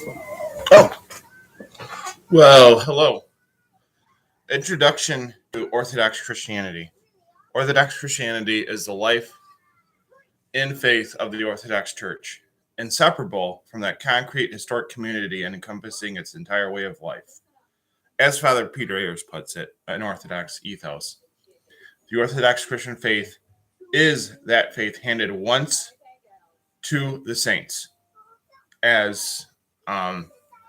Oh, well, hello. Introduction to Orthodox Christianity. Orthodox Christianity is the life in faith of the Orthodox Church, inseparable from that concrete historic community and encompassing its entire way of life. As Father Peter Ayers puts it, an Orthodox ethos. The Orthodox Christian faith is that faith handed once to the saints, as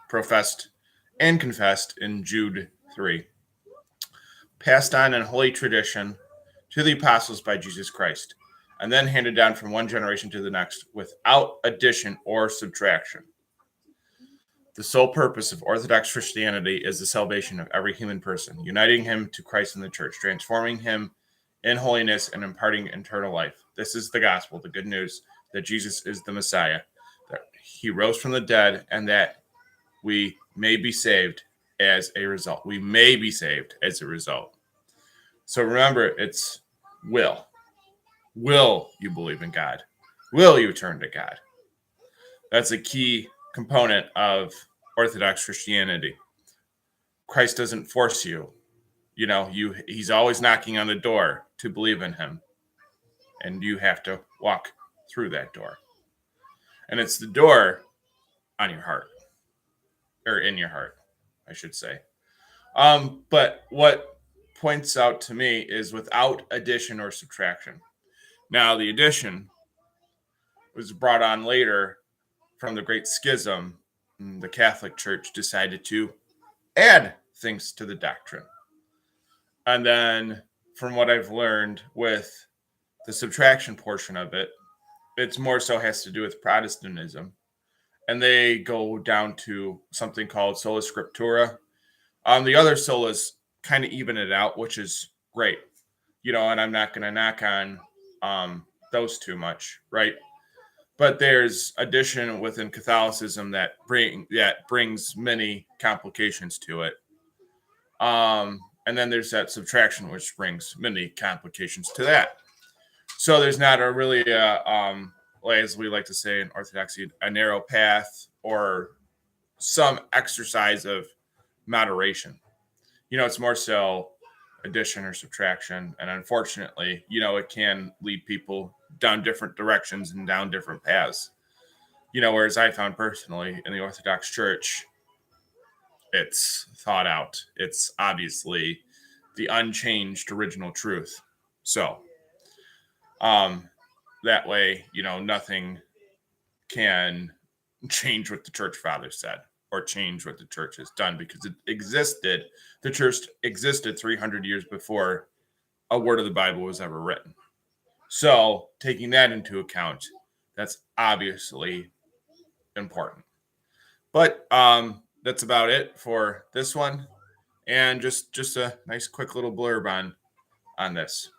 professed and confessed in Jude 3. Passed on in holy tradition to the apostles by Jesus Christ, and then handed down from one generation to the next without addition or subtraction. The sole purpose of Orthodox Christianity is the salvation of every human person, uniting him to Christ and the church, transforming him in holiness and imparting eternal life. This is the gospel, the good news that Jesus is the Messiah, that he rose from the dead, and that we may be saved as a result. We may be saved as a result. So remember, it's will. Will you believe in God? Will you turn to God? That's a key component of Orthodox Christianity. Christ doesn't force you. He's always knocking on the door to believe in him. And you have to walk through that door. And it's the door on your heart. Or in your heart, I should say. But what points out to me is without addition or subtraction. Now, the addition was brought on later from the Great Schism. The Catholic Church decided to add things to the doctrine. And then, from what I've learned with the subtraction portion of it, it's more so has to do with Protestantism. And they go down to something called sola scriptura. The other solas kind of even it out, which is great. And I'm not going to knock on those too much, right? But there's addition within Catholicism that brings many complications to it. And then there's that subtraction, which brings many complications to that. So there's not a really, as we like to say in Orthodoxy, a narrow path or some exercise of moderation. It's more so addition or subtraction. And unfortunately, it can lead people down different directions and down different paths. Whereas I found personally in the Orthodox Church, it's thought out. It's obviously the unchanged original truth. So that way, nothing can change what the church fathers said or change what the church has done because it existed. The church existed 300 years before a word of the Bible was ever written. So taking that into account, that's obviously important. But that's about it for this one. And just a nice quick little blurb on this.